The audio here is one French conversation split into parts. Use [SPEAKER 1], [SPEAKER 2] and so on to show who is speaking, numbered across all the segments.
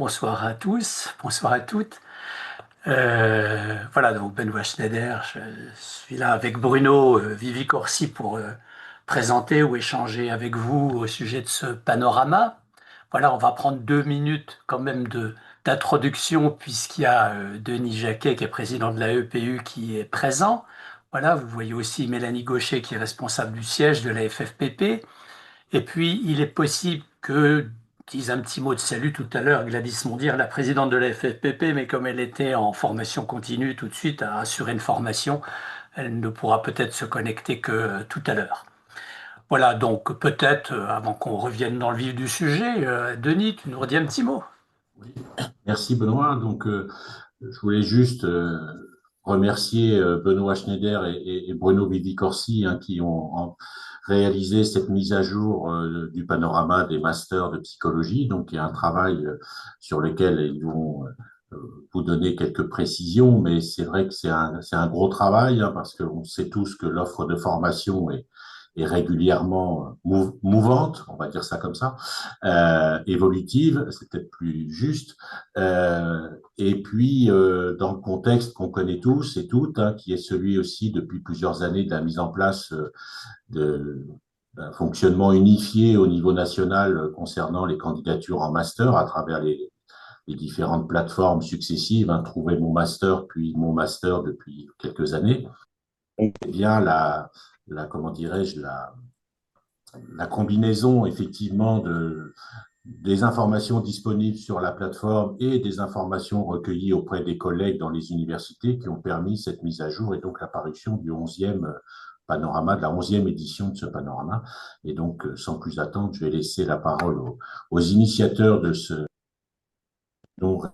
[SPEAKER 1] bonsoir à tous, bonsoir à toutes. Voilà, donc Benoît Schneider, je suis là avec Bruno Vivi Corsi pour présenter ou échanger avec vous au sujet de ce panorama. Voilà, on va prendre 2 minutes quand même d'introduction puisqu'il y a Denis Jacquet qui est président de la EPU qui est présent. Voilà, vous voyez aussi Mélanie Gaucher qui est responsable du siège de la FFPP. Et puis, il est possible que dise un petit mot de salut tout à l'heure Gladys Mondir, la présidente de la FFPP, mais comme elle était en formation continue tout de suite à assurer une formation, elle ne pourra peut-être se connecter que tout à l'heure. Voilà, donc peut-être, avant qu'on revienne dans le vif du sujet, Denis, tu nous redis un petit mot.
[SPEAKER 2] Oui. Merci Benoît. Je voulais juste remercier Benoît Schneider et Bruno Vivi-Corsi qui ont réalisé cette mise à jour du panorama des masters de psychologie. Donc, il y a un travail sur lequel ils vont vous donner quelques précisions, mais c'est vrai que c'est un gros travail parce qu'on sait tous que l'offre de formation est régulièrement mouvante, on va dire ça comme ça, évolutive, c'est peut-être plus juste. Et puis, dans le contexte qu'on connaît tous et toutes, qui est celui aussi depuis plusieurs années de la mise en place d'un fonctionnement unifié au niveau national concernant les candidatures en master à travers les différentes plateformes successives, Trouver mon master, puis mon master depuis quelques années. Eh bien, comment dirais-je, la combinaison effectivement des informations disponibles sur la plateforme et des informations recueillies auprès des collègues dans les universités qui ont permis cette mise à jour et donc l'apparition du 11e panorama, de la 11e édition de ce panorama. Et donc, sans plus attendre, je vais laisser la parole aux initiateurs de ce donc,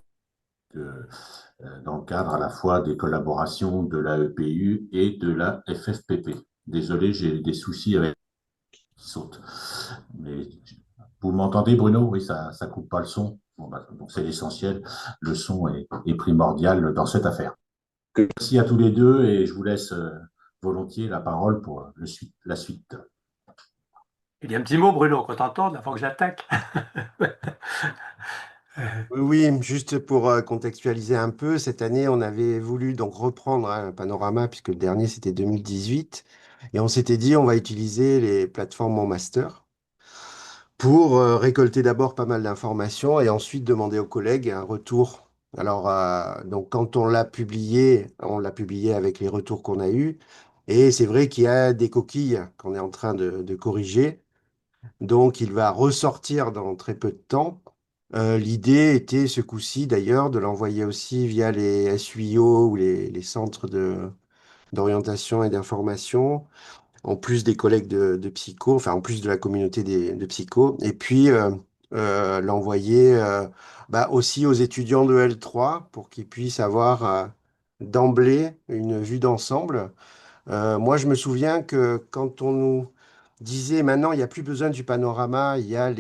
[SPEAKER 2] dans le cadre à la fois des collaborations de la EPU et de la FFPP. Désolé, j'ai des soucis avec qui sautent. Mais vous m'entendez, Bruno? Oui, ça coupe pas le son. Bon, donc c'est l'essentiel. Le son est primordial dans cette affaire. Merci à tous les deux et je vous laisse volontiers la parole pour la suite.
[SPEAKER 1] Il y a un petit mot, Bruno, qu'on t'entende avant que j'attaque.
[SPEAKER 3] Oui, juste pour contextualiser un peu, cette année, on avait voulu donc reprendre un panorama, puisque le dernier, c'était 2018, et on s'était dit, on va utiliser les plateformes Mon Master pour récolter d'abord pas mal d'informations et ensuite demander aux collègues un retour. Alors, donc, quand on l'a publié avec les retours qu'on a eus, et c'est vrai qu'il y a des coquilles qu'on est en train de corriger. Donc, il va ressortir dans très peu de temps. L'idée était ce coup-ci, d'ailleurs, de l'envoyer aussi via les SUIO ou les centres d'orientation et d'information, en plus des collègues de psycho, enfin, en plus de la communauté de psycho, et puis l'envoyer aussi aux étudiants de L3 pour qu'ils puissent avoir d'emblée une vue d'ensemble. Moi, je me souviens que quand on nous disait maintenant, il n'y a plus besoin du panorama, il y a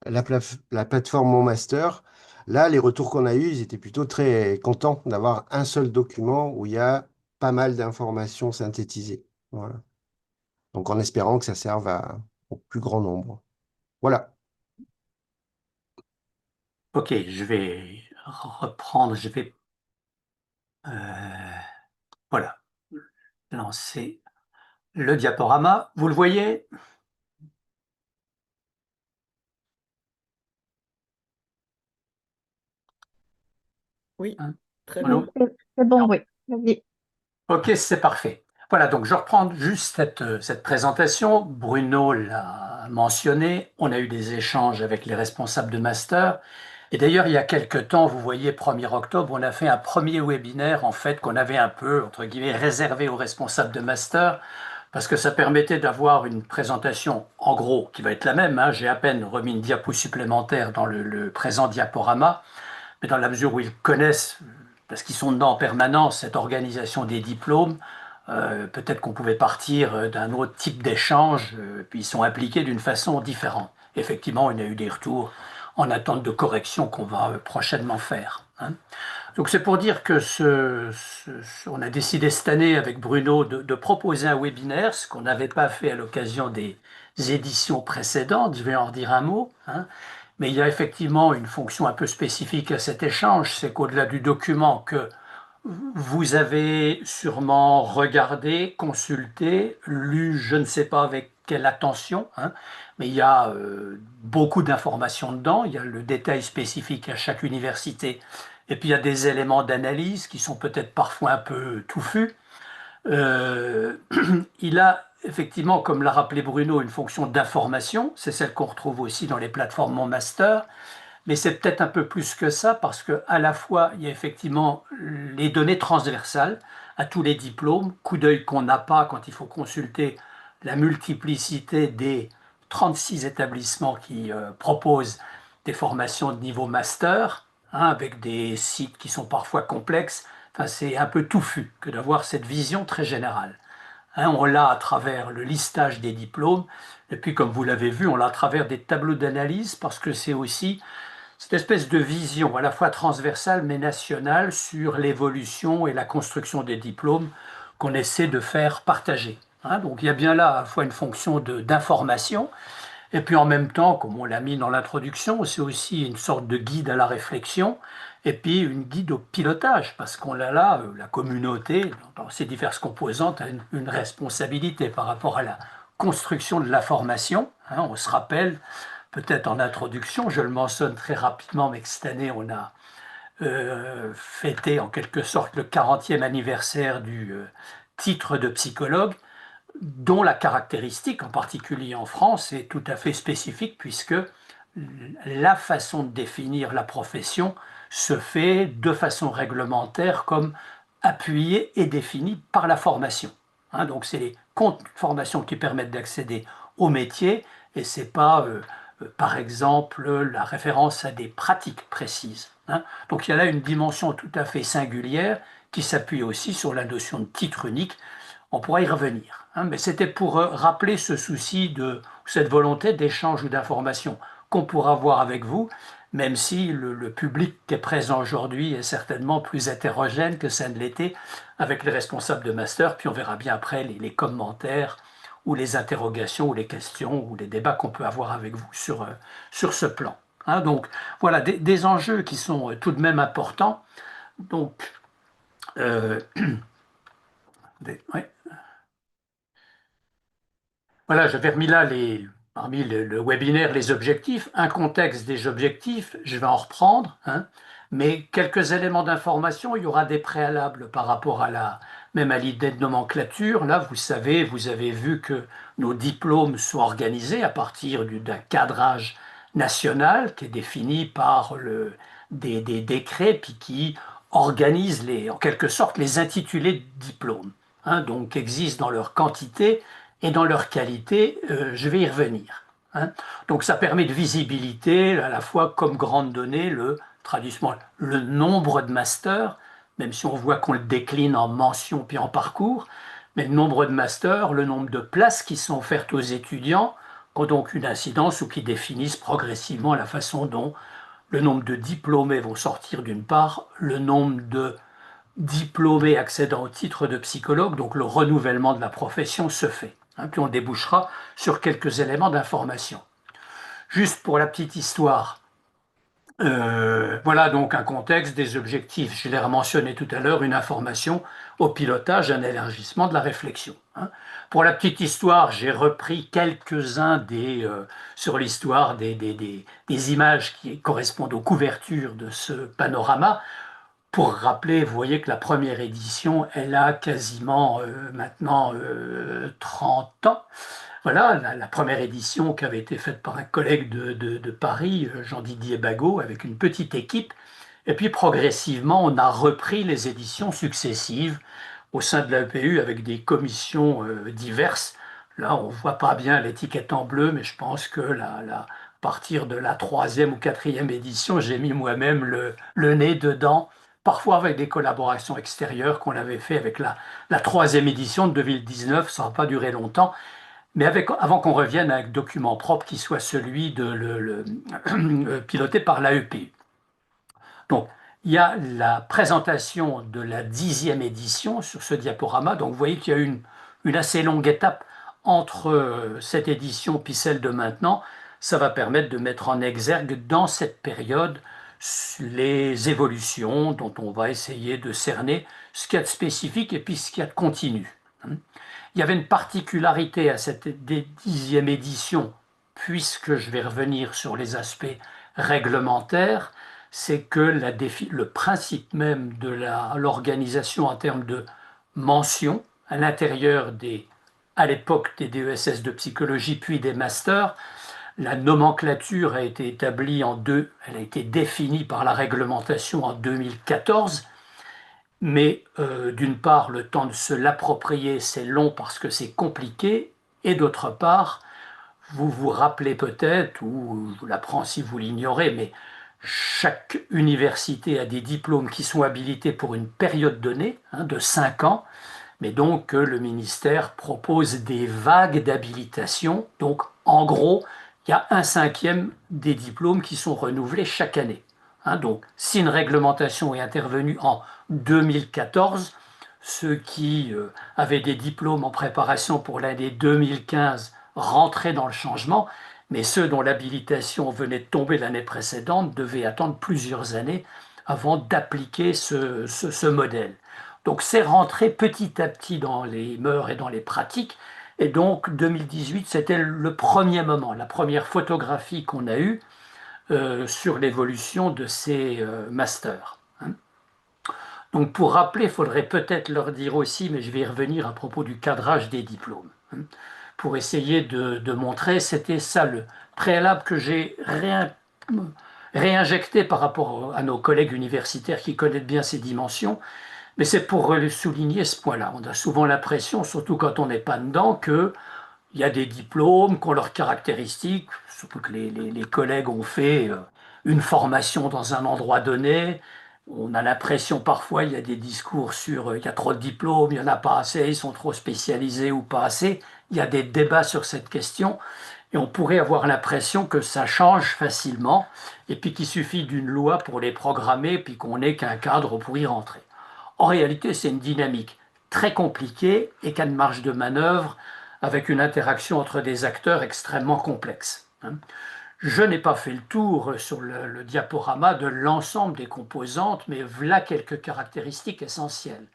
[SPEAKER 3] la plateforme Mon Master. Là, les retours qu'on a eus, ils étaient plutôt très contents d'avoir un seul document où il y a pas mal d'informations synthétisées. Voilà. Donc, en espérant que ça serve au plus grand nombre. Voilà.
[SPEAKER 1] Ok, je vais reprendre, je vais voilà, lancer le diaporama. Vous le voyez?
[SPEAKER 4] Oui,
[SPEAKER 1] Hein,
[SPEAKER 4] très bien.
[SPEAKER 1] Bruno?
[SPEAKER 5] Oui, c'est bon, oui. Vas-y.
[SPEAKER 1] Ok, c'est parfait. Voilà, donc je reprends juste cette présentation. Bruno l'a mentionné, on a eu des échanges avec les responsables de master. Et d'ailleurs, il y a quelques temps, vous voyez, 1er octobre, on a fait un premier webinaire, en fait, qu'on avait un peu, entre guillemets, réservé aux responsables de master, parce que ça permettait d'avoir une présentation, en gros, qui va être la même, hein. J'ai à peine remis une diapo supplémentaire dans le présent diaporama, mais dans la mesure où ils connaissent, parce qu'ils sont dedans en permanence, cette organisation des diplômes, peut-être qu'on pouvait partir d'un autre type d'échange, puis ils sont impliqués d'une façon différente. Effectivement, il y a eu des retours en attente de correction qu'on va prochainement faire, hein. Donc c'est pour dire que on a décidé cette année avec Bruno de proposer un webinaire, ce qu'on n'avait pas fait à l'occasion des éditions précédentes, je vais en redire un mot, hein. Mais il y a effectivement une fonction un peu spécifique à cet échange, c'est qu'au-delà du document que vous avez sûrement regardé, consulté, lu, je ne sais pas avec quelle attention, hein, mais il y a beaucoup d'informations dedans. Il y a le détail spécifique à chaque université, et puis il y a des éléments d'analyse qui sont peut-être parfois un peu touffus. Euh, il a effectivement, comme l'a rappelé Bruno, une fonction d'information. C'est celle qu'on retrouve aussi dans les plateformes Mon Master. Mais c'est peut-être un peu plus que ça parce que à la fois, il y a effectivement les données transversales à tous les diplômes, coup d'œil qu'on n'a pas quand il faut consulter la multiplicité des 36 établissements qui proposent des formations de niveau master, hein, avec des sites qui sont parfois complexes. Enfin, c'est un peu touffu que d'avoir cette vision très générale. Hein, on l'a à travers le listage des diplômes, et puis comme vous l'avez vu, on l'a à travers des tableaux d'analyse parce que c'est aussi cette espèce de vision à la fois transversale mais nationale sur l'évolution et la construction des diplômes qu'on essaie de faire partager. Hein, donc il y a bien là à la fois une fonction d'information, et puis en même temps, comme on l'a mis dans l'introduction, c'est aussi une sorte de guide à la réflexion, et puis une guide au pilotage, parce qu'on a là, la communauté, dans ses diverses composantes, a une responsabilité par rapport à la construction de la formation. Hein, on se rappelle, peut-être en introduction, je le mentionne très rapidement, mais que cette année, on a fêté en quelque sorte le 40e anniversaire du titre de psychologue, dont la caractéristique, en particulier en France, est tout à fait spécifique, puisque la façon de définir la profession se fait de façon réglementaire comme appuyée et définie par la formation. Hein, donc c'est les contenus de formation qui permettent d'accéder au métier, et c'est pas par exemple la référence à des pratiques précises. Hein. Donc il y a là une dimension tout à fait singulière qui s'appuie aussi sur la notion de titre unique. On pourra y revenir, hein, mais c'était pour rappeler ce souci de cette volonté d'échange ou d'information qu'on pourra avoir avec vous, même si le public qui est présent aujourd'hui est certainement plus hétérogène que ça ne l'était avec les responsables de master, puis on verra bien après les commentaires ou les interrogations ou les questions ou les débats qu'on peut avoir avec vous sur ce plan. Hein, donc voilà, des enjeux qui sont tout de même importants. Donc, ouais. Voilà, j'avais remis là parmi le webinaire les objectifs, un contexte des objectifs, je vais en reprendre, hein, mais quelques éléments d'information, il y aura des préalables par rapport même à l'idée de nomenclature. Là, vous savez, vous avez vu que nos diplômes sont organisés à partir d'un cadrage national qui est défini par des décrets puis qui organise en quelque sorte les intitulés de diplômes, hein, donc existent dans leur quantité et dans leur qualité, je vais y revenir. Hein. Donc ça permet de visibilité à la fois comme grande donnée, traduisement, le nombre de masters, même si on voit qu'on le décline en mentions puis en parcours, mais le nombre de masters, le nombre de places qui sont offertes aux étudiants ont donc une incidence ou qui définissent progressivement la façon dont le nombre de diplômés vont sortir d'une part, le nombre de diplômés accédant au titre de psychologue, donc le renouvellement de la profession se fait. Hein, puis on débouchera sur quelques éléments d'information. Juste pour la petite histoire, voilà donc un contexte, des objectifs. Je l'ai mentionné tout à l'heure, une information au pilotage, un élargissement de la réflexion. Hein. Pour la petite histoire, j'ai repris quelques-uns sur l'histoire des images qui correspondent aux couvertures de ce panorama. Pour rappeler, vous voyez que la première édition, elle a quasiment maintenant 30 ans. Voilà, la première édition qui avait été faite par un collègue de Paris, Jean-Didier Bagot, avec une petite équipe. Et puis progressivement, on a repris les éditions successives au sein de l'AEPU avec des commissions diverses. Là, on ne voit pas bien l'étiquette en bleu, mais je pense que à partir de la troisième ou quatrième édition, j'ai mis moi-même le nez dedans, parfois avec des collaborations extérieures qu'on avait fait avec la troisième édition de 2019. Ça n'a pas duré longtemps. Mais avant qu'on revienne à un document propre qui soit celui piloté par l'AEP. Donc, il y a la présentation de la 10e édition sur ce diaporama. Donc, vous voyez qu'il y a une assez longue étape entre cette édition puis celle de maintenant. ça va permettre de mettre en exergue dans cette période les évolutions dont on va essayer de cerner ce qu'il y a de spécifique et puis ce qu'il y a de continu. Il y avait une particularité à cette 10e édition, puisque je vais revenir sur les aspects réglementaires, c'est que le principe même de l'organisation en termes de mentions à l'intérieur à l'époque des DESS de psychologie puis des masters, la nomenclature a été établie elle a été définie par la réglementation en 2014, mais d'une part, le temps de se l'approprier, c'est long parce que c'est compliqué, et d'autre part, vous vous rappelez peut-être, ou je vous l'apprends si vous l'ignorez, mais chaque université a des diplômes qui sont habilités pour une période donnée, de 5 ans, mais donc le ministère propose des vagues d'habilitation. Donc en gros, il y a 1/5 des diplômes qui sont renouvelés chaque année. Donc si une réglementation est intervenue en 2014, ceux qui avaient des diplômes en préparation pour l'année 2015 rentraient dans le changement, mais ceux dont l'habilitation venait de tomber l'année précédente devaient attendre plusieurs années avant d'appliquer ce modèle. Donc c'est rentré petit à petit dans les mœurs et dans les pratiques. Et donc 2018, c'était le premier moment, la première photographie qu'on a eue sur l'évolution de ces masters. Donc pour rappeler, il faudrait peut-être leur dire aussi, mais je vais y revenir à propos du cadrage des diplômes. Pour essayer de montrer, c'était ça le préalable que j'ai réinjecté par rapport à nos collègues universitaires qui connaissent bien ces dimensions. Mais c'est pour souligner ce point-là. On a souvent l'impression, surtout quand on n'est pas dedans, qu'il y a des diplômes qui ont leurs caractéristiques, surtout que les collègues ont fait une formation dans un endroit donné. On a l'impression parfois, il y a des discours sur il y a trop de diplômes, il n'y en a pas assez, ils sont trop spécialisés ou pas assez. Il y a des débats sur cette question et on pourrait avoir l'impression que ça change facilement et puis qu'il suffit d'une loi pour les programmer puis qu'on n'ait qu'un cadre pour y rentrer. En réalité, c'est une dynamique très compliquée et qui a une marge de manœuvre avec une interaction entre des acteurs extrêmement complexes. Je n'ai pas fait le tour sur le diaporama de l'ensemble des composantes, mais voilà quelques caractéristiques essentielles.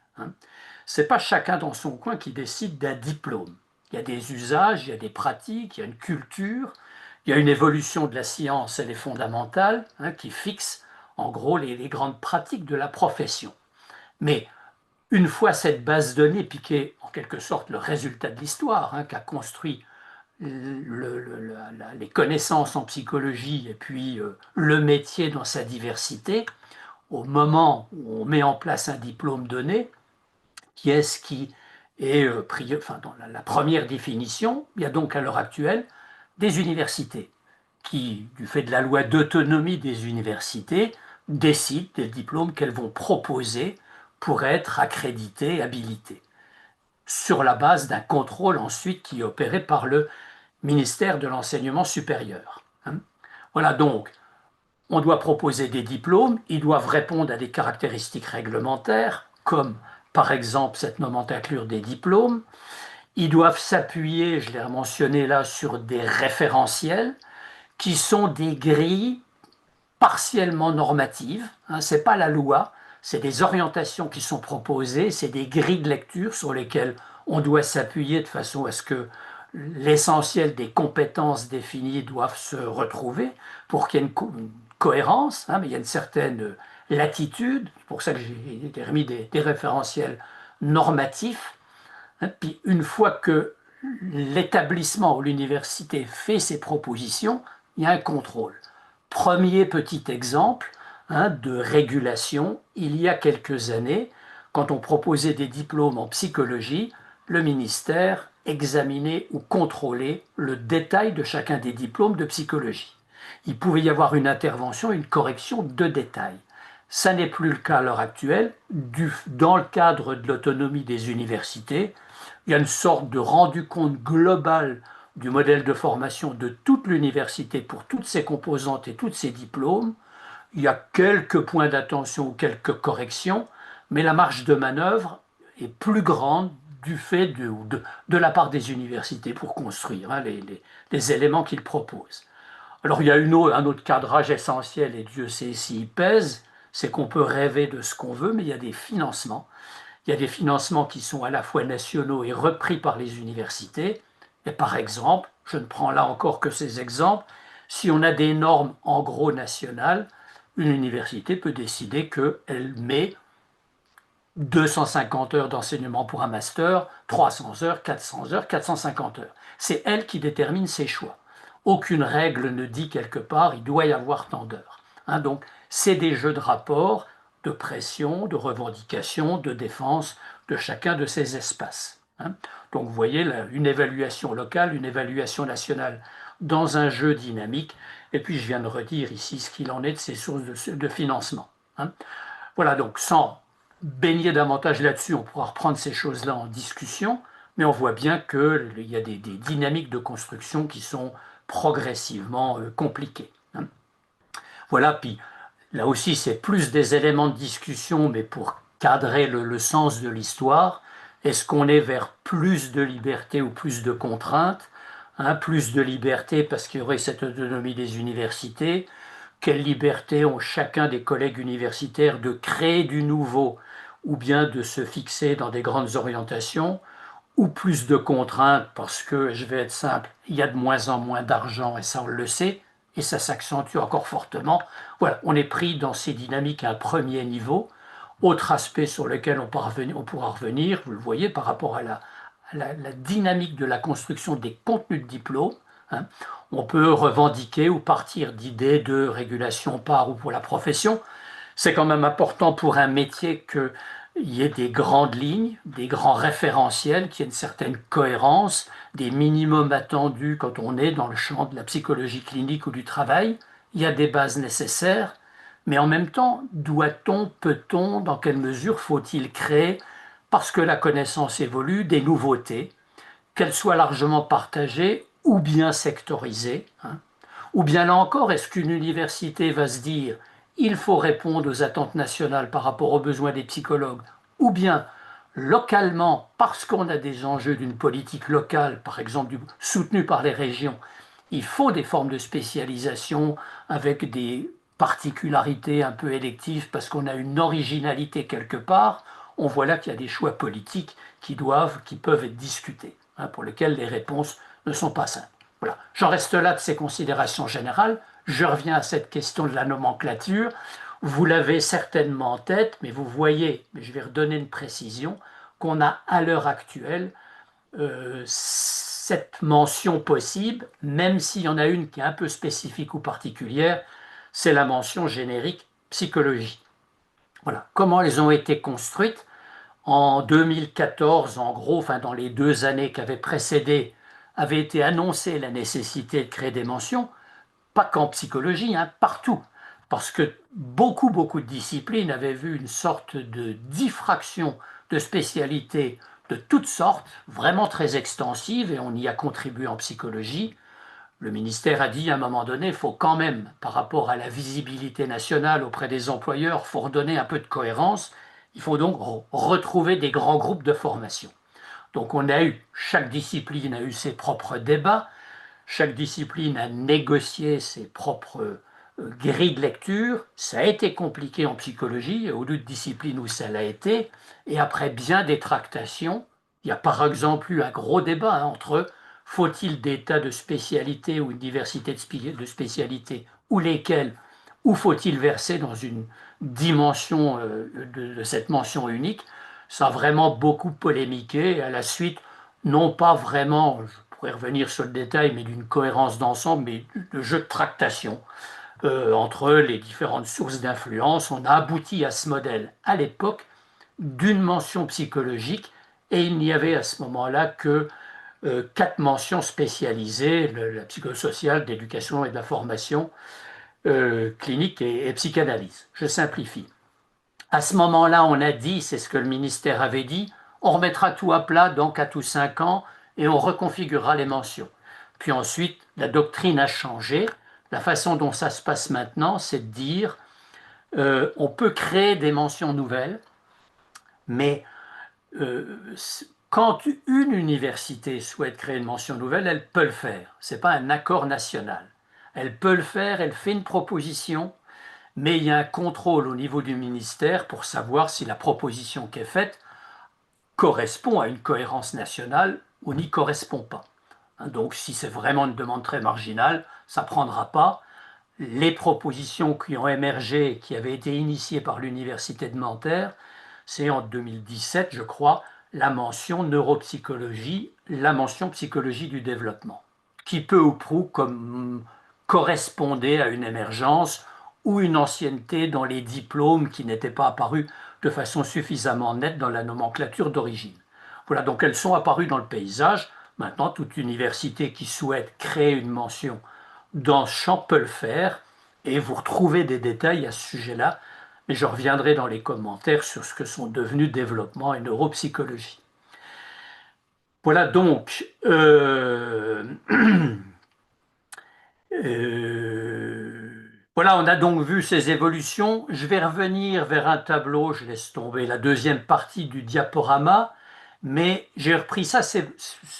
[SPEAKER 1] Ce n'est pas chacun dans son coin qui décide d'un diplôme. Il y a des usages, il y a des pratiques, il y a une culture, il y a une évolution de la science et les fondamentales qui fixent en gros les grandes pratiques de la profession. Mais une fois cette base de données piquée, en quelque sorte le résultat de l'histoire, qu'a construit les connaissances en psychologie et puis le métier dans sa diversité, au moment où on met en place un diplôme donné, qui est-ce qui est dans la première définition, il y a donc à l'heure actuelle des universités qui, du fait de la loi d'autonomie des universités, décident des diplômes qu'elles vont proposer pour être accrédités, habilités, sur la base d'un contrôle ensuite qui est opéré par le ministère de l'Enseignement supérieur. Voilà donc, on doit proposer des diplômes, ils doivent répondre à des caractéristiques réglementaires, comme par exemple cette nomenclature des diplômes. Ils doivent s'appuyer, je l'ai mentionné là, sur des référentiels qui sont des grilles partiellement normatives. Ce n'est pas la loi, c'est des orientations qui sont proposées, c'est des grilles de lecture sur lesquelles on doit s'appuyer de façon à ce que l'essentiel des compétences définies doivent se retrouver pour qu'il y ait une cohérence, mais il y a une certaine latitude, c'est pour ça que j'ai remis des référentiels normatifs. Puis une fois que l'établissement ou l'université fait ses propositions, il y a un contrôle. Premier petit exemple de régulation, il y a quelques années, quand on proposait des diplômes en psychologie, le ministère examinait ou contrôlait le détail de chacun des diplômes de psychologie. Il pouvait y avoir une intervention, une correction de détail. Ça n'est plus le cas à l'heure actuelle. Dans le cadre de l'autonomie des universités, il y a une sorte de rendu compte global du modèle de formation de toute l'université pour toutes ses composantes et tous ses diplômes. Il y a quelques points d'attention ou quelques corrections, mais la marge de manœuvre est plus grande du fait de la part des universités pour construire les éléments qu'ils proposent. Alors il y a un autre cadrage essentiel, et Dieu sait s'il pèse, c'est qu'on peut rêver de ce qu'on veut, mais il y a des financements. Il y a des financements qui sont à la fois nationaux et repris par les universités. Et par exemple, je ne prends là encore que ces exemples, si on a des normes en gros nationales, une université peut décider qu'elle met 250 heures d'enseignement pour un master, 300 heures, 400 heures, 450 heures. C'est elle qui détermine ses choix. Aucune règle ne dit quelque part il doit y avoir tant d'heures. Hein, donc, c'est des jeux de rapport, de pression, de revendication, de défense de chacun de ces espaces. Hein. Donc, vous voyez, là, une évaluation locale, une évaluation nationale dans un jeu dynamique. Et puis, je viens de redire ici ce qu'il en est de ces sources de financement. Hein. Voilà, donc sans baigner davantage là-dessus, on pourra reprendre ces choses-là en discussion, mais on voit bien qu'il y a des dynamiques de construction qui sont progressivement compliquées. Hein. Voilà, puis là aussi, c'est plus des éléments de discussion, mais pour cadrer le sens de l'histoire. Est-ce qu'on est vers plus de liberté ou plus de contraintes? Hein, plus de liberté parce qu'il y aurait cette autonomie des universités. Quelle liberté ont chacun des collègues universitaires de créer du nouveau ou bien de se fixer dans des grandes orientations, ou plus de contraintes parce que, je vais être simple, il y a de moins en moins d'argent et ça on le sait, et ça s'accentue encore fortement. Voilà, on est pris dans ces dynamiques à un premier niveau. Autre aspect sur lequel on pourra revenir, vous le voyez, par rapport à la dynamique de la construction des contenus de diplôme. Hein. On peut revendiquer ou partir d'idées de régulation par ou pour la profession. C'est quand même important pour un métier qu'il y ait des grandes lignes, des grands référentiels, qu'il y ait une certaine cohérence, des minimums attendus quand on est dans le champ de la psychologie clinique ou du travail. Il y a des bases nécessaires, mais en même temps, doit-on, peut-on, dans quelle mesure faut-il créer, parce que la connaissance évolue, des nouveautés, qu'elles soient largement partagées ou bien sectorisées, hein. Ou bien là encore, est-ce qu'une université va se dire il faut répondre aux attentes nationales par rapport aux besoins des psychologues, ou bien localement, parce qu'on a des enjeux d'une politique locale, par exemple soutenue par les régions, il faut des formes de spécialisation avec des particularités un peu électives parce qu'on a une originalité quelque part. On voit là qu'il y a des choix politiques qui peuvent être discutés, hein, pour lesquels les réponses ne sont pas simples. Voilà. J'en reste là de ces considérations générales. Je reviens à cette question de la nomenclature. Vous l'avez certainement en tête, mais vous voyez, mais je vais redonner une précision, qu'on a à l'heure actuelle cette mention possible, même s'il y en a une qui est un peu spécifique ou particulière, c'est la mention générique psychologie. Voilà. Comment elles ont été construites? En 2014, en gros, enfin dans les 2 années qui avaient précédé, avait été annoncée la nécessité de créer des mentions, pas qu'en psychologie, hein, partout. Parce que beaucoup de disciplines avaient vu une sorte de diffraction de spécialités de toutes sortes, vraiment très extensive, et on y a contribué en psychologie. Le ministère a dit à un moment donné, il faut quand même, par rapport à la visibilité nationale auprès des employeurs, il faut redonner un peu de cohérence. Il faut donc retrouver des grands groupes de formation. Donc chaque discipline a eu ses propres débats, chaque discipline a négocié ses propres grilles de lecture. Ça a été compliqué en psychologie, il y a d'autres disciplines où ça l'a été, et après bien des tractations, il y a par exemple eu un gros débat, hein, entre faut-il des tas de spécialités ou une diversité de spécialités, ou lesquelles, ou faut-il verser dans une dimension de cette mention unique. Ça a vraiment beaucoup polémiqué, et à la suite, non pas vraiment, je pourrais revenir sur le détail, mais d'une cohérence d'ensemble, mais de jeu de tractation entre les différentes sources d'influence. On a abouti à ce modèle à l'époque d'une mention psychologique, et il n'y avait à ce moment-là que 4 mentions spécialisées, la psychosociale, d'éducation et de la formation, clinique et psychanalyse. Je simplifie. À ce moment-là, on a dit, c'est ce que le ministère avait dit, on remettra tout à plat dans 4 ou 5 ans et on reconfigurera les mentions. Puis ensuite, la doctrine a changé. La façon dont ça se passe maintenant, c'est de dire on peut créer des mentions nouvelles, mais euh, quand une université souhaite créer une mention nouvelle, elle peut le faire. Ce n'est pas un accord national. elle peut le faire, elle fait une proposition, mais il y a un contrôle au niveau du ministère pour savoir si la proposition qui est faite correspond à une cohérence nationale ou n'y correspond pas. Donc si c'est vraiment une demande très marginale, ça ne prendra pas. Les propositions qui ont émergé, qui avaient été initiées par l'Université de Nanterre, c'est en 2017, je crois, la mention neuropsychologie, la mention psychologie du développement, qui peu ou prou comme correspondait à une émergence ou une ancienneté dans les diplômes qui n'étaient pas apparus de façon suffisamment nette dans la nomenclature d'origine. Voilà, donc elles sont apparues dans le paysage. Maintenant, toute université qui souhaite créer une mention dans ce champ peut le faire, et vous retrouvez des détails à ce sujet-là, mais je reviendrai dans les commentaires sur ce que sont devenus développement et neuropsychologie. Voilà donc voilà, on a donc vu ces évolutions. Je vais revenir vers un tableau, je laisse tomber la deuxième partie du diaporama, mais j'ai repris ça, c'est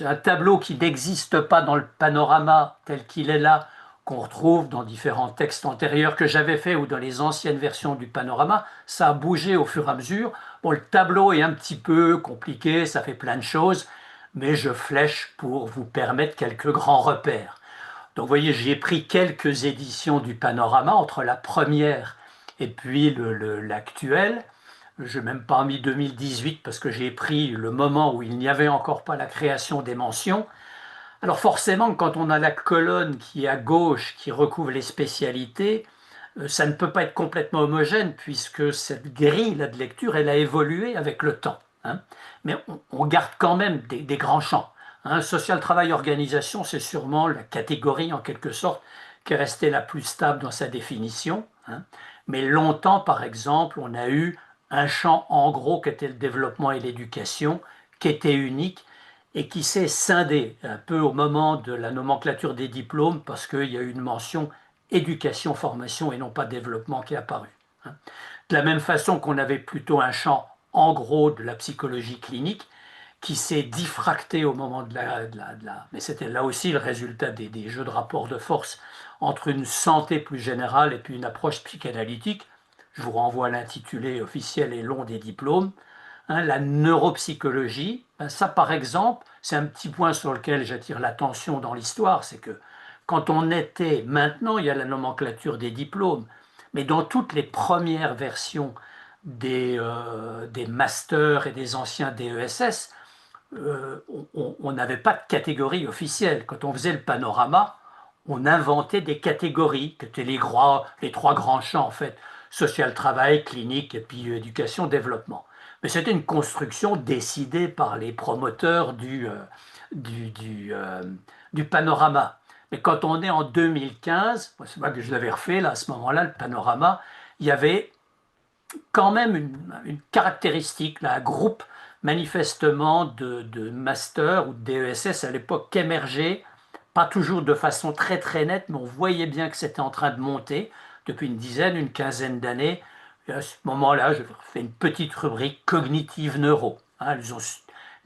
[SPEAKER 1] un tableau qui n'existe pas dans le panorama tel qu'il est là, qu'on retrouve dans différents textes antérieurs que j'avais fait ou dans les anciennes versions du panorama. Ça a bougé au fur et à mesure. Bon, le tableau est un petit peu compliqué, ça fait plein de choses, mais je flèche pour vous permettre quelques grands repères. Donc vous voyez, j'ai pris quelques éditions du panorama entre la première et puis l'actuelle. Je n'ai même pas mis 2018 parce que j'ai pris le moment où il n'y avait encore pas la création des mentions. Alors forcément, quand on a la colonne qui est à gauche, qui recouvre les spécialités, ça ne peut pas être complètement homogène puisque cette grille-là de lecture, elle a évolué avec le temps. Hein. Mais on garde quand même des grands champs. Hein. Social, travail, organisation, c'est sûrement la catégorie en quelque sorte qui est restée la plus stable dans sa définition. Hein. Mais longtemps, par exemple, on a eu un champ en gros qui était le développement et l'éducation, qui était unique et qui s'est scindé un peu au moment de la nomenclature des diplômes parce qu'il y a eu une mention éducation, formation et non pas développement qui est apparu. Hein. De la même façon qu'on avait plutôt un champ en gros de la psychologie clinique qui s'est diffracté au moment de la. Mais c'était là aussi le résultat des jeux de rapport de force entre une santé plus générale et puis une approche psychanalytique. Je vous renvoie à l'intitulé officiel et long des diplômes. Hein, la neuropsychologie, ben ça par exemple, c'est un petit point sur lequel j'attire l'attention dans l'histoire, c'est que quand on était, maintenant il y a la nomenclature des diplômes, mais dans toutes les premières versions des masters et des anciens DESS, on n'avait pas de catégorie officielle. Quand on faisait le panorama, on inventait des catégories, qui étaient les trois grands champs en fait, social, travail, clinique et puis éducation, développement. Mais c'était une construction décidée par les promoteurs du, du, euh, du panorama. Mais quand on est en 2015, c'est pas que je l'avais refait là, à ce moment-là, le panorama, il y avait quand même une caractéristique, là, un groupe manifestement de master ou de DESS à l'époque qui émergeait, pas toujours de façon très très nette, mais on voyait bien que c'était en train de monter depuis une dizaine, une quinzaine d'années. Et à ce moment-là, je fais une petite rubrique cognitive neuro. Hein,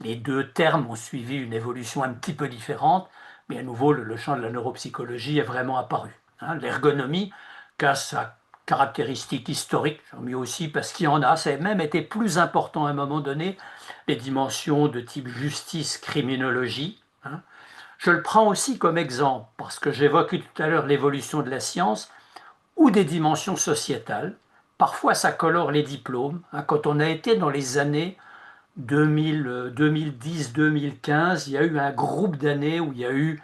[SPEAKER 1] les deux termes ont suivi une évolution un petit peu différente, mais à nouveau, le champ de la neuropsychologie est vraiment apparu. Hein, l'ergonomie, car sa caractéristique historique, j'en mis aussi parce qu'il y en a, ça a même été plus important à un moment donné, les dimensions de type justice, criminologie. Hein. Je le prends aussi comme exemple parce que j'évoquais tout à l'heure l'évolution de la science ou des dimensions sociétales. Parfois, ça colore les diplômes. Hein. Quand on a été dans les années 2010-2015, il y a eu un groupe d'années où il y a eu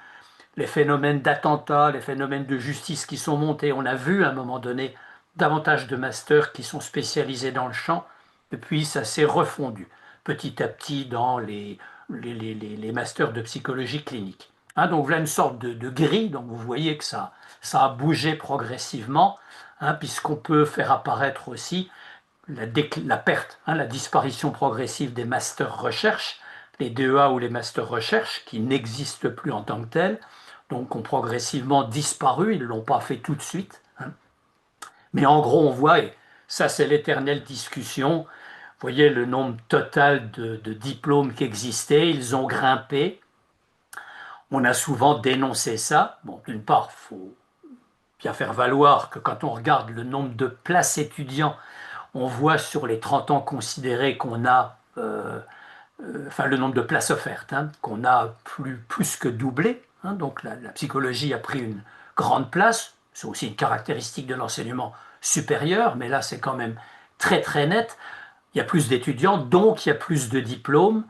[SPEAKER 1] les phénomènes d'attentats, les phénomènes de justice qui sont montés. On a vu à un moment donné davantage de masters qui sont spécialisés dans le champ, et puis ça s'est refondu petit à petit dans les masters de psychologie clinique. Hein, donc voilà une sorte de grille, donc vous voyez que ça a bougé progressivement, hein, puisqu'on peut faire apparaître aussi la perte, hein, la disparition progressive des masters recherche, les DEA ou les masters recherche qui n'existent plus en tant que tels, donc ont progressivement disparu, ils ne l'ont pas fait tout de suite. Hein. Mais en gros, on voit, et ça c'est l'éternelle discussion, vous voyez le nombre total de diplômes qui existaient, ils ont grimpé. On a souvent dénoncé ça. Bon, d'une part, il faut bien faire valoir que quand on regarde le nombre de places étudiants, on voit sur les 30 ans considérés qu'on a, enfin le nombre de places offertes, hein, qu'on a plus que doublé. Hein. Donc la psychologie a pris une grande place. C'est aussi une caractéristique de l'enseignement supérieur, mais là c'est quand même très très net. Il y a plus d'étudiants, donc il y a plus de diplômes.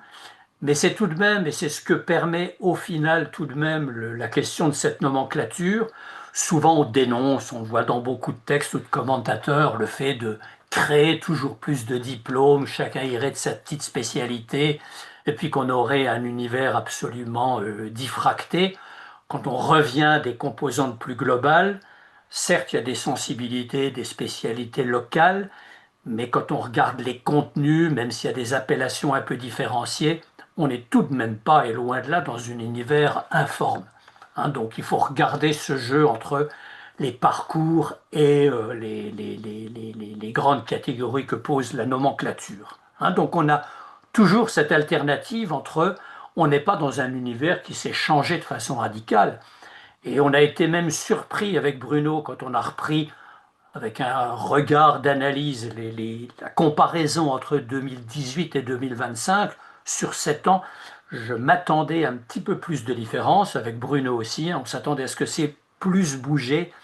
[SPEAKER 1] Mais c'est tout de même, et c'est ce que permet au final tout de même la question de cette nomenclature, souvent on dénonce, on voit dans beaucoup de textes ou de commentateurs le fait de créer toujours plus de diplômes, chacun irait de sa petite spécialité, et puis qu'on aurait un univers absolument diffracté. Quand on revient à des composantes plus globales, certes il y a des sensibilités, des spécialités locales, mais quand on regarde les contenus, même s'il y a des appellations un peu différenciées, on n'est tout de même pas, et loin de là, dans un univers informe. Hein, donc il faut regarder ce jeu entre les parcours et les grandes catégories que pose la nomenclature. Hein, donc on a toujours cette alternative entre on n'est pas dans un univers qui s'est changé de façon radicale. Et on a été même surpris avec Bruno quand on a repris avec un regard d'analyse, la comparaison entre 2018 et 2025, sur 7 ans, je m'attendais à un petit peu plus de différence, avec Bruno aussi, hein. On s'attendait à ce que c'est plus bougé,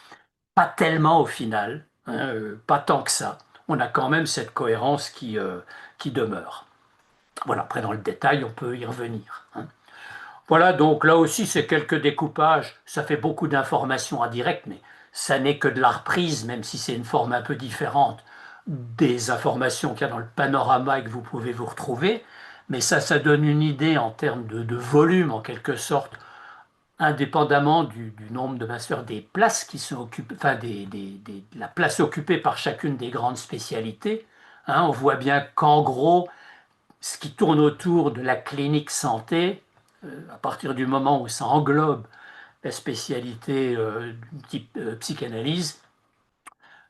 [SPEAKER 1] pas tellement au final, hein, pas tant que ça. On a quand même cette cohérence qui demeure. Voilà, après dans le détail, on peut y revenir. Hein. Voilà, donc là aussi, c'est quelques découpages. Ça fait beaucoup d'informations indirectes, mais ça n'est que de la reprise, même si c'est une forme un peu différente des informations qu'il y a dans le panorama et que vous pouvez vous retrouver. Mais ça donne une idée en termes de volume, en quelque sorte, indépendamment du nombre de masters, des places qui sont occupées, enfin, la place occupée par chacune des grandes spécialités. Hein, on voit bien qu'en gros, ce qui tourne autour de la clinique santé, à partir du moment où ça englobe la spécialité type psychanalyse,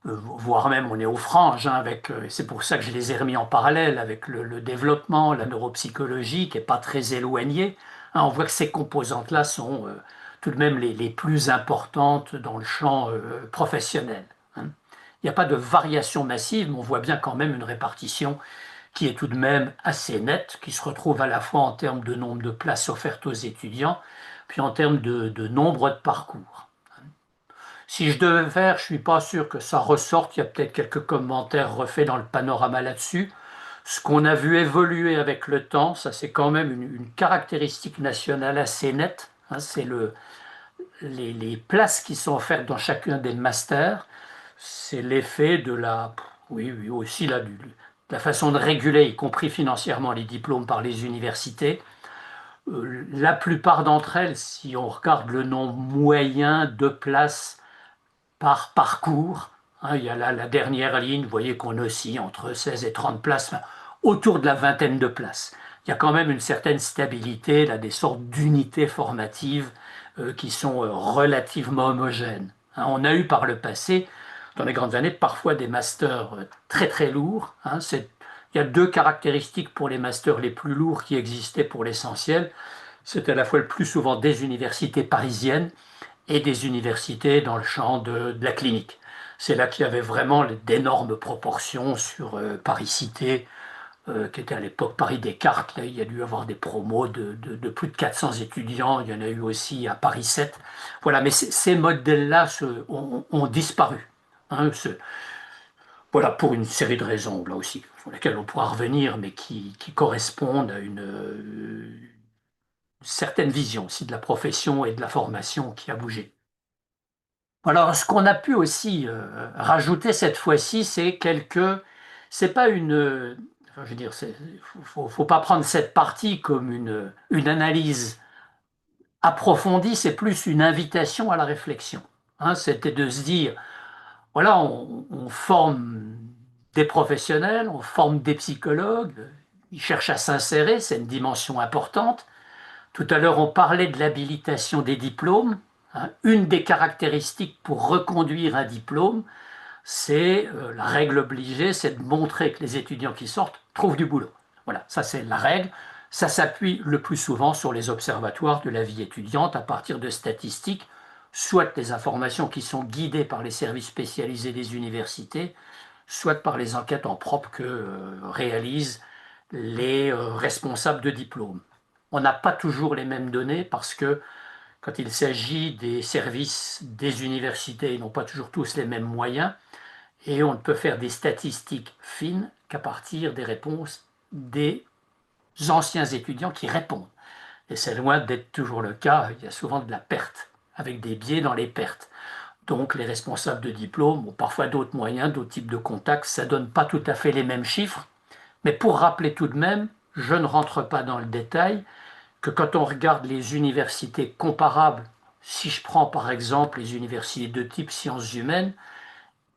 [SPEAKER 1] voire même on est aux franges, hein, c'est pour ça que je les ai remis en parallèle avec le développement, la neuropsychologie qui n'est pas très éloignée. Hein, on voit que ces composantes-là sont tout de même les plus importantes dans le champ professionnel. Hein. Il n'y a pas de variation massive, mais on voit bien quand même une répartition qui est tout de même assez nette, qui se retrouve à la fois en termes de nombre de places offertes aux étudiants, puis en termes de nombre de parcours. Si je devais faire, je ne suis pas sûr que ça ressorte, il y a peut-être quelques commentaires refaits dans le panorama là-dessus. Ce qu'on a vu évoluer avec le temps, ça c'est quand même une caractéristique nationale assez nette, hein, c'est les places qui sont offertes dans chacun des masters, c'est l'effet de oui, aussi là, de la façon de réguler, y compris financièrement, les diplômes par les universités. La plupart d'entre elles, si on regarde le nombre moyen de places par parcours, hein, il y a là la dernière ligne, vous voyez qu'on oscille entre 16 et 30 places, enfin, autour de la vingtaine de places. Il y a quand même une certaine stabilité, là, des sortes d'unités formatives qui sont relativement homogènes. Hein, on a eu par le passé, dans les grandes années, parfois des masters très très lourds. Hein, il y a deux caractéristiques pour les masters les plus lourds qui existaient pour l'essentiel. C'est à la fois le plus souvent des universités parisiennes et des universités dans le champ de la clinique. C'est là qu'il y avait vraiment d'énormes proportions sur Paris-Cité, qui était à l'époque Paris Descartes. Là, il y a dû avoir des promos de plus de 400 étudiants. Il y en a eu aussi à Paris 7. Voilà, mais ces modèles-là ont disparu. Hein, voilà, pour une série de raisons, là aussi, sur lesquelles on pourra revenir, mais qui correspondent à une certaine vision aussi de la profession et de la formation qui a bougé. Alors, ce qu'on a pu aussi rajouter cette fois-ci, c'est pas enfin, je veux dire, faut pas prendre cette partie comme une analyse approfondie, c'est plus une invitation à la réflexion. Hein, c'était de se dire, voilà, on forme des professionnels, on forme des psychologues, ils cherchent à s'insérer, c'est une dimension importante. Tout à l'heure, on parlait de l'habilitation des diplômes. Hein. Une des caractéristiques pour reconduire un diplôme, c'est la règle obligée, c'est de montrer que les étudiants qui sortent trouvent du boulot. Voilà, ça c'est la règle. Ça s'appuie le plus souvent sur les observatoires de la vie étudiante à partir de statistiques soit les informations qui sont guidées par les services spécialisés des universités, soit par les enquêtes en propre que réalisent les responsables de diplôme. On n'a pas toujours les mêmes données parce que quand il s'agit des services des universités, ils n'ont pas toujours tous les mêmes moyens et on ne peut faire des statistiques fines qu'à partir des réponses des anciens étudiants qui répondent. Et c'est loin d'être toujours le cas, il y a souvent de la perte, avec des biais dans les pertes. Donc les responsables de diplôme ont parfois d'autres moyens, d'autres types de contacts, ça ne donne pas tout à fait les mêmes chiffres. Mais pour rappeler tout de même, je ne rentre pas dans le détail, que quand on regarde les universités comparables, si je prends par exemple les universités de type sciences humaines,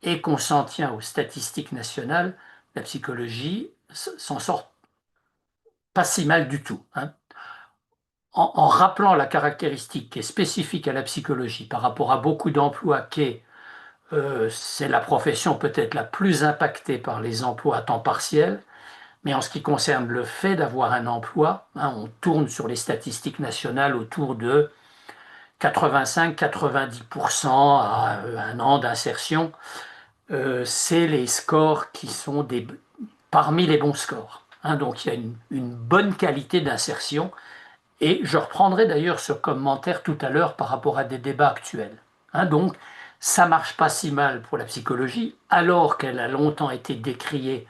[SPEAKER 1] et qu'on s'en tient aux statistiques nationales, la psychologie s'en sort pas si mal du tout, hein. En rappelant la caractéristique qui est spécifique à la psychologie par rapport à beaucoup d'emplois c'est la profession peut-être la plus impactée par les emplois à temps partiel, mais en ce qui concerne le fait d'avoir un emploi, hein, on tourne sur les statistiques nationales autour de 85-90% à un an d'insertion. C'est les scores qui sont parmi les bons scores, hein. Donc il y a une bonne qualité d'insertion. Et je reprendrai d'ailleurs ce commentaire tout à l'heure par rapport à des débats actuels, hein. Donc ça marche pas si mal pour la psychologie, alors qu'elle a longtemps été décriée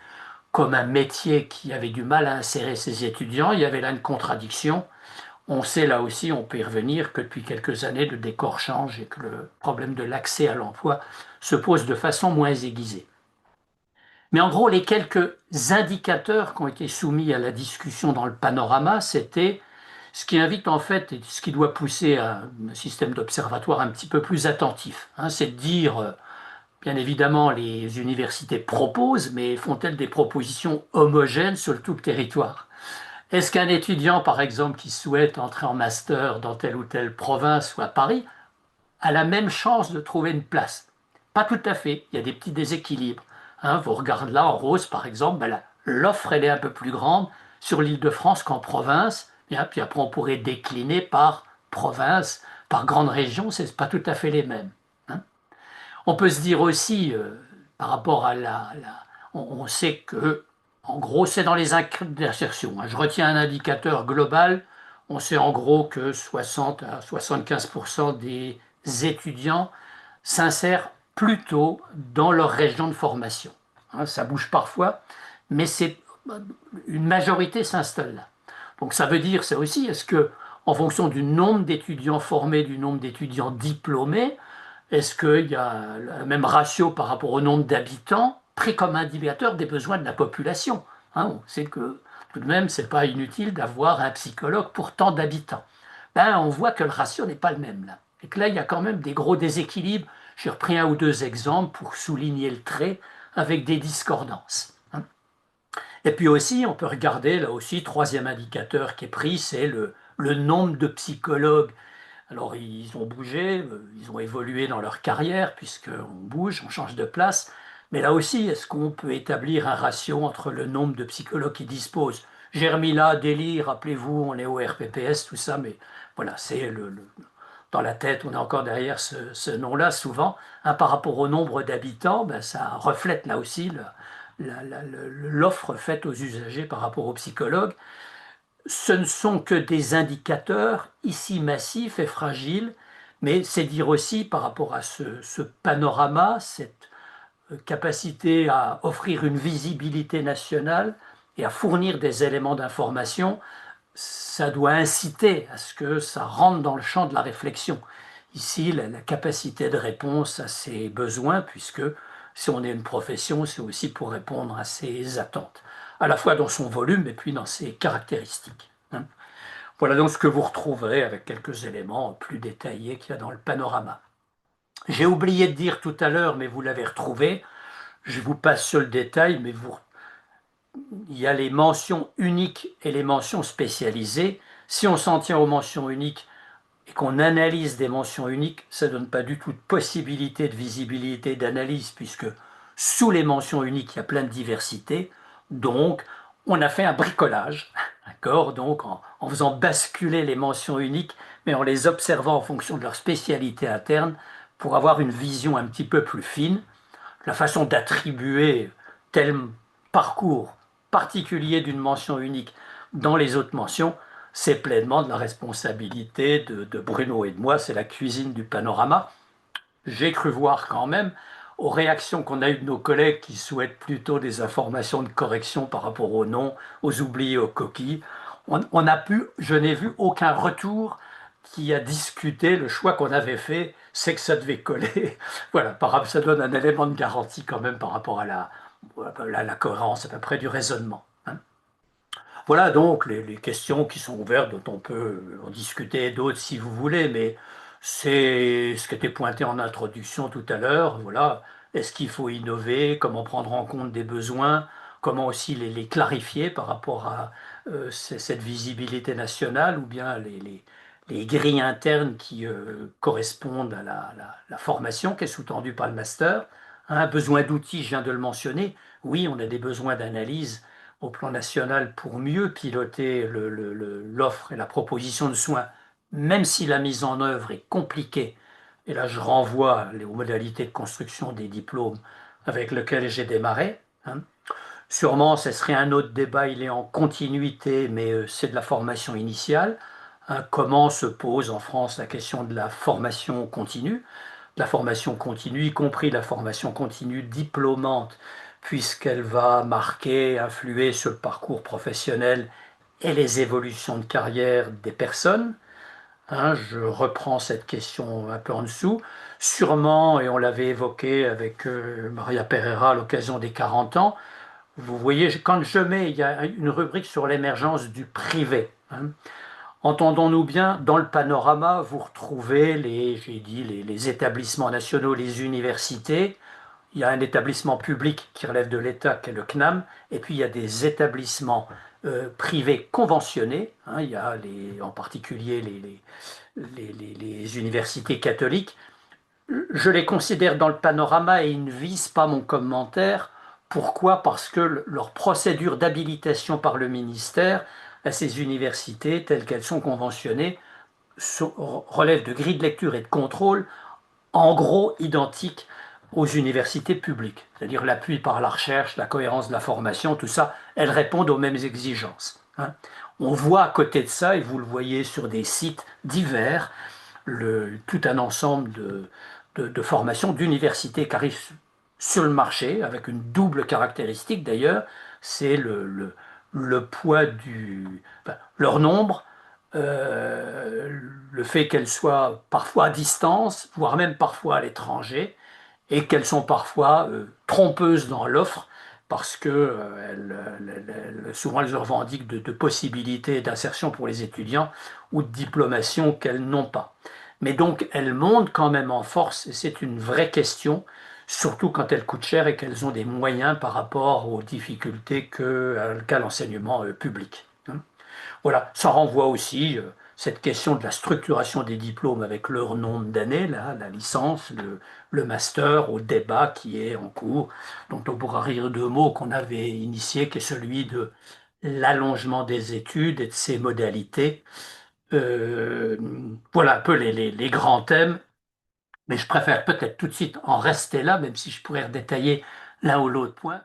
[SPEAKER 1] comme un métier qui avait du mal à insérer ses étudiants. Il y avait là une contradiction. On sait là aussi, on peut y revenir, que depuis quelques années, le décor change et que le problème de l'accès à l'emploi se pose de façon moins aiguisée. Mais en gros, les quelques indicateurs qui ont été soumis à la discussion dans le panorama, c'était ce qui invite en fait, et ce qui doit pousser à un système d'observatoire un petit peu plus attentif, hein, c'est de dire, bien évidemment, les universités proposent, mais font-elles des propositions homogènes sur tout le territoire? Est-ce qu'un étudiant, par exemple, qui souhaite entrer en master dans telle ou telle province ou à Paris, a la même chance de trouver une place? Pas tout à fait, il y a des petits déséquilibres, hein. Vous regardez là en rose, par exemple, ben l'offre elle est un peu plus grande sur l'Île-de-France qu'en province, et puis après on pourrait décliner par province, par grande région, c'est pas tout à fait les mêmes, hein. On peut se dire aussi, par rapport à on sait que, en gros, c'est dans les increments d'insertion, hein. Je retiens un indicateur global. On sait en gros que 60 à 75% des étudiants s'insèrent plutôt dans leur région de formation, hein. Ça bouge parfois, mais une majorité s'installe là. Donc ça veut dire, ça aussi, est-ce que, en fonction du nombre d'étudiants formés, du nombre d'étudiants diplômés, est-ce qu'il y a le même ratio par rapport au nombre d'habitants pris comme indicateur des besoins de la population, hein? On sait que tout de même, ce n'est pas inutile d'avoir un psychologue pour tant d'habitants. Ben, on voit que le ratio n'est pas le même là. Et que là, il y a quand même des gros déséquilibres. J'ai repris un ou deux exemples pour souligner le trait avec des discordances, hein. Et puis aussi, on peut regarder, là aussi, troisième indicateur qui est pris, c'est le nombre de psychologues. Alors, ils ont bougé, ils ont évolué dans leur carrière, puisqu'on bouge, on change de place. Mais là aussi, est-ce qu'on peut établir un ratio entre le nombre de psychologues qui disposent? J'ai remis là Delhi, rappelez-vous, on est au RPPS, tout ça, mais voilà, c'est dans la tête, on est encore derrière ce nom-là souvent, hein. Par rapport au nombre d'habitants, ben, ça reflète là aussi l'offre faite aux usagers par rapport aux psychologues. Ce ne sont que des indicateurs, ici massifs et fragiles, mais c'est dire aussi par rapport à ce panorama, cette capacité à offrir une visibilité nationale et à fournir des éléments d'information, ça doit inciter à ce que ça rentre dans le champ de la réflexion. Ici, la capacité de réponse à ces besoins, puisque si on est une profession, c'est aussi pour répondre à ses attentes, à la fois dans son volume et puis dans ses caractéristiques, hein. Voilà donc ce que vous retrouverez avec quelques éléments plus détaillés qu'il y a dans le panorama. J'ai oublié de dire tout à l'heure, mais vous l'avez retrouvé, je vous passe sur le détail, mais il y a les mentions uniques et les mentions spécialisées. Si on s'en tient aux mentions uniques et qu'on analyse des mentions uniques, ça ne donne pas du tout de possibilité de visibilité d'analyse, puisque sous les mentions uniques, il y a plein de diversité. Donc, on a fait un bricolage D'accord? Donc, en faisant basculer les mentions uniques, mais en les observant en fonction de leur spécialité interne, pour avoir une vision un petit peu plus fine, la façon d'attribuer tel parcours particulier d'une mention unique dans les autres mentions, c'est pleinement de la responsabilité de Bruno et de moi, c'est la cuisine du panorama. J'ai cru voir quand même, aux réactions qu'on a eues de nos collègues qui souhaitent plutôt des informations de correction par rapport aux noms, aux oublis, aux coquilles, on a pu, je n'ai vu aucun retour qui a discuté le choix qu'on avait fait, c'est que ça devait coller. Voilà, ça donne un élément de garantie quand même par rapport à la cohérence à peu près du raisonnement, hein. Voilà donc les questions qui sont ouvertes, dont on peut en discuter d'autres si vous voulez, mais c'est ce qui était pointé en introduction tout à l'heure. Voilà, est-ce qu'il faut innover? Comment prendre en compte des besoins? Comment aussi les clarifier par rapport à cette visibilité nationale ou bien les grilles internes qui correspondent à la formation qui est sous-tendue par le master? Un besoin d'outils, je viens de le mentionner. Oui, on a des besoins d'analyse au plan national pour mieux piloter l'offre et la proposition de soins, même si la mise en œuvre est compliquée. Et là, je renvoie aux modalités de construction des diplômes avec lesquels j'ai démarré, hein. Sûrement, ce serait un autre débat, il est en continuité, mais c'est de la formation initiale, hein. Comment se pose en France la question de la formation continue? La formation continue, y compris la formation continue diplômante, puisqu'elle va marquer, influer sur le parcours professionnel et les évolutions de carrière des personnes, hein. Je reprends cette question un peu en dessous. Sûrement, et on l'avait évoqué avec Maria Pereira à l'occasion des 40 ans, vous voyez, quand je mets, il y a une rubrique sur l'émergence du privé, hein. Entendons-nous bien, dans le panorama, vous retrouvez j'ai dit, les établissements nationaux, les universités. Il y a un établissement public qui relève de l'État, qui est le CNAM, et puis il y a des établissements privés conventionnés, hein. Il y a en particulier les universités catholiques. Je les considère dans le panorama et ils ne visent pas mon commentaire. Pourquoi? Parce que leur procédure d'habilitation par le ministère à ces universités, telles qu'elles sont conventionnées, relèvent de grilles de lecture et de contrôle en gros identiques aux universités publiques. C'est-à-dire l'appui par la recherche, la cohérence de la formation, tout ça, elles répondent aux mêmes exigences, hein. On voit à côté de ça, et vous le voyez sur des sites divers, tout un ensemble de formations, d'universités qui arrivent sur le marché, avec une double caractéristique d'ailleurs, c'est le poids leur nombre, le fait qu'elles soient parfois à distance, voire même parfois à l'étranger, et qu'elles sont parfois trompeuses dans l'offre, parce que souvent elles revendiquent de possibilités d'insertion pour les étudiants ou de diplomation qu'elles n'ont pas. Mais donc elles montent quand même en force, et c'est une vraie question, surtout quand elles coûtent cher et qu'elles ont des moyens par rapport aux difficultés qu'a l'enseignement public, hein. Voilà, ça renvoie aussi cette question de la structuration des diplômes avec leur nombre d'années, là, la licence, le master, au débat qui est en cours, dont on pourra rire deux mots qu'on avait initié, qui est celui de l'allongement des études et de ses modalités. Euh, voilà un peu les grands thèmes, mais je préfère peut-être tout de suite en rester là, même si je pourrais redétailler l'un ou l'autre point.